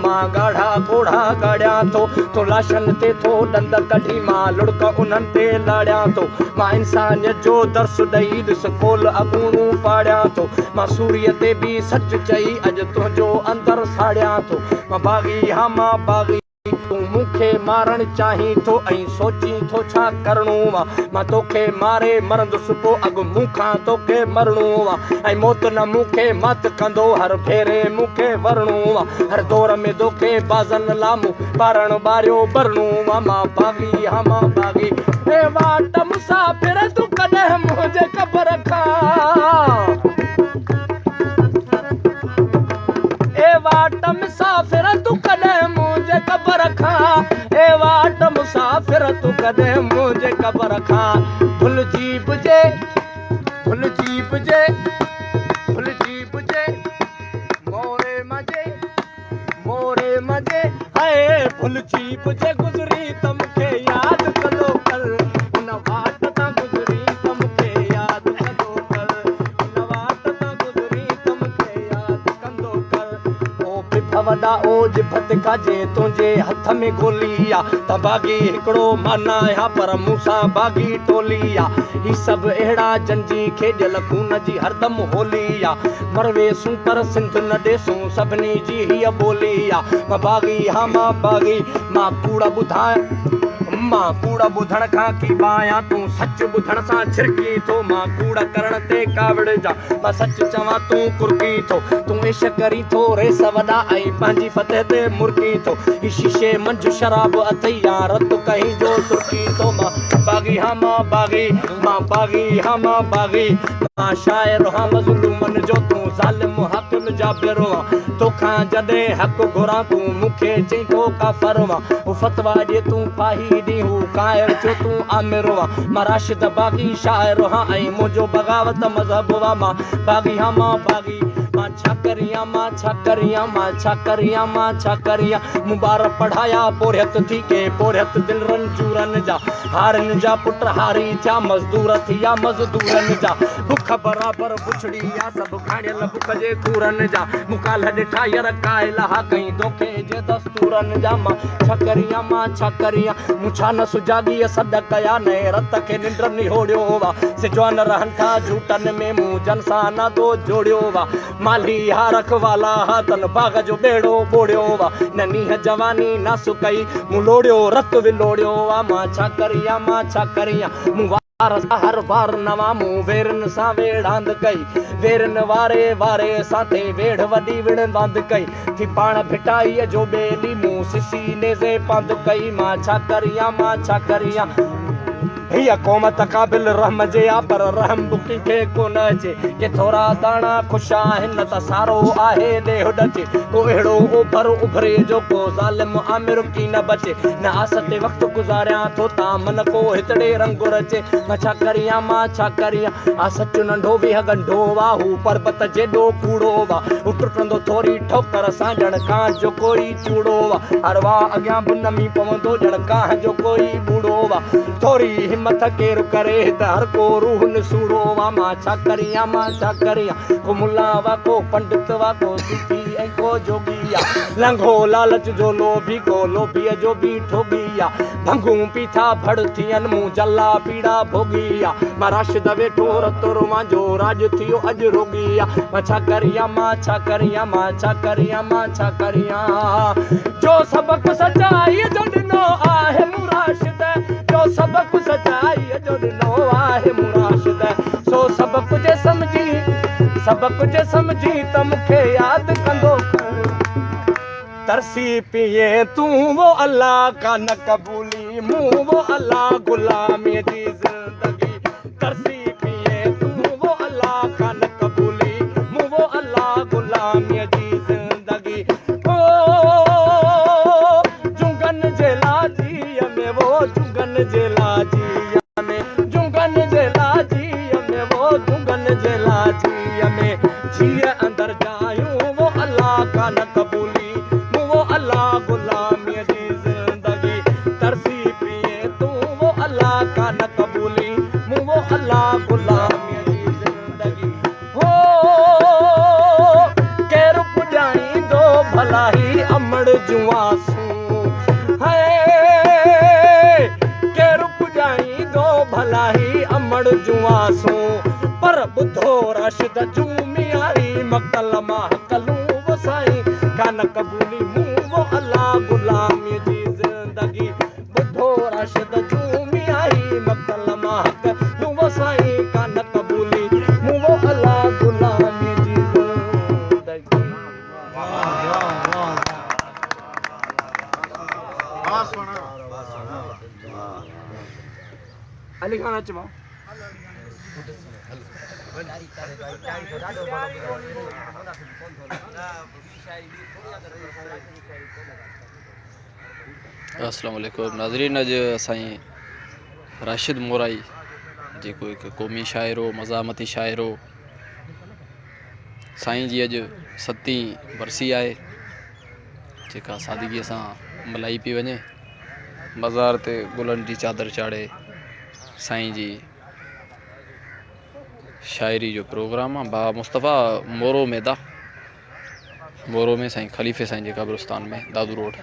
मां गाढ़ा घोड़ा गाड़िया तो लाशन ते थो दंद कढी मां लुड़क उन्हनि ते लाड़िया तो मां इंसानियत जो दर्स ॾेई ॾिस खोल अगूणू पाड़िया तो मां सूर्य ते बि सच चई अॼु तुंहिंजो अंदर साड़िया तो मां बाग़ी हा मां बाग़ी तूं मूंखे मारण चाहीं थो ऐं सोची थो छा करणो आहे मां तोखे मारे मरंदुसि पोइ अॻु मूंखां तोखे मरणो आहे ऐं मौत न मूंखे मत कंदो हर फेरे मूंखे वरणो आहे हर दौर में तोखे बाज़नि लामूं ॿारण ॿारियो भरणो आहे मां बाग़ी हा मां बाग़ी हे वाट मुसाफ़िर तूं कॾहिं मुंहिंजे क़बर खां ए वाट मुसाफ़िर तूं कॾहिं मुंहिंजे क़बर खां ए वाट मुसाफ़िर तूं कॾहिं मुंहिंजे क़बर खां भुलिजी बिजे भुलिजी बिजे भुलिजी बिजे मोरे मजे हाय भुलिजी बिजे गुज़री त मूंखे यादि कंदो कर उन वाट तां गुज़री त मूंखे यादि कंदो कर उन वाट तां गुज़री त मूंखे यादि कंदो कर ओ बिठ वॾा ओज भत काजे तुंहिंजे हथ में गोली आ त बाग़ी हिकिड़ो माना या पर मूंसां बाग़ी टोली आ ही सभु अहिड़ा जंजी खेॾियल खून जी हरदम होली आ मरवेसूं पर सिंध न ॾेसूं सभिनी जी हीअ ॿोली आ मां बाग़ी हा मां बाग़ी मां कूड़ ॿुधण खां की बाया तूं सच ॿुधण सां छिरकी थो मां कूड़ करण ते कावड़ जा मां सच चवां तूं कुरकी थो तूं इश करी थो रेस वॾा ऐं पंहिंजी फतेह ते मुर्की थो ही शीशे मंझि शराब अथई रत कहीं जो सुर्की थो मां बाग़ी हा मां बाग़ी हा मां बाग़ी मां शाइर हा मज़लूमन जो तूं ज़ालिम हाकिम जाबिर आ तोखां जॾहिं हक़ घुरां तूं मूंखे चई थो काफ़र आ फतवा ॾे तूं पाही ॾींहं कायर जो तूं आमिर आ मां राशिद बाग़ी शाइर हा ऐं मुंहिंजो बग़ावत मज़हब आ मां बाग़ी हा मां बाग़ी मां छा करियां छा करियां मूं ॿार पढ़ाया पोरियत थी के पोरियत दिलरनि चूरनि जा हारनि जा पुट हारी थिया मज़दूर थिया मज़दूरनि जा बुख बराबर पुछड़ी या सभु खाणियल बुख जे खूरनि जा मुकाल ॾिठा यर कायल हा कई धोखे जे दस्तूरनि जा मां छा करियां मूं छा न सुजाॻी सॾ कया नए रत खे निंड निहोड़ियो वा सिजवान रहनि था झूठनि में मूं जन सां नातो जोड़ियो वा माली हा रखवाला हा तन बाग़ जो बेड़ो ॿोड़ियो वा न नीह जवानी न सुकई मूं लोड़ियो रत विलोड़ियो वा मां छा करियां मूं हर बार नवां मूं वेरनि सां वेड़ांद कई वेरनि वारे साथे वेड़ वॾी विड़ंद कई थी पाण भिटाईअ जो ॿेली मूं सिसी नेज़े पंध कई मां छा करियां हीअ क़ौम तक़ाबिल रहम जे आ पर रहम बुकी खे कोन अचे के थोरा दाणा ख़ुशि आहिनि त सारो आहे ॾेह ॾचे को अहिड़ो ओभर उभरे जो को ज़ालिम आमिर की न बचे न आस ते वक़्तु गुज़ारियां थो ता मन को हितड़े रंग रचे मां छा करियां आ सच नंढो बि गंढो वा हू पर्बत जेॾो कूड़ो वा हू टुटंदो थोरी ठोकर सां ॼण कां जो कोई चूड़ो वा हर वाह अॻियां बि नमी पवंदो ॼण कां जो कोई बूढ़ो वा थोरी हिम्मत केरु करे त हर को रूह निसूड़ो वा मां छा करियां को मुल्ला वा को पंडित वा को सूफी ऐं को जोगी आ लंघो लालच जो लोभी को लोभीअ जो बि ठोगी आ भंगूं पीठा भड़ थियनि मूं जल्ला पीड़ा भोगी आ मां राशिद वेठो रतो रोमां जो राज थियो अॼु रोगी आ मां छा करियां जो सबक सचाई जो ॾिनो आहे मुराशिद जो सबक सचाई जो ॾिनो आहे मुराशिद सो सभु कुझु समझी त मूंखे यादि कंदो तरसी पिए तूं वो अल्लाह का न कबूली मूं वो अल्लाह गुलामी जी ज़िंदगी तरसी पिए तूं वो अल्लाह का न कबूली मूं वो अल्लाह गुलामी जी ज़िंदगी ओ जुगन जे लाजीअ में वो जुगन जे लाजीअ में जीअ अंदर जायूं वो अल्लाह का न कबूली वो अल्लाह गुलामीअ जी ज़िंदगी तरसी पिए तूं वो अल्लाह का न कबूली वो अल्लाह गुलामीअ जी ज़िंदगी हो केरु पुॼाईंदो भला ही अमड़ अमड़ जुआसू है के रुक जाई दो भलाई अमड़ जुआसू पर बुधो राशिद झूमी आई मकल माह कलू वो साईं कान कबूली मुंह वो अल्लाह गुलामी जी जिंदगी बुधो राशिद झूमी आई मकल माह कलू वो साईं कान कबूली मुंह वो अल्लाह गुलामी जी जिंदगी। अली खान अचवा अस्सलाम वालेकुम नाज़रीन। अज साईं राशिद मोराई जेको हिकु क़ौमी शाइर हो, मज़ामती शाइर हो, साईं जी अॼु 7वीं बरसी आहे जेका सादगीअ सां मल्हाई पई वञे। मज़ार ते गुलनि जी चादर चाढ़े साईं जी शाइरी जो प्रोग्राम आहे। बा मुस्तफ़ा मोरो मैदा मोरो में साईं खलीफ़े साईं जे कब्रिस्तान में दादू रोड।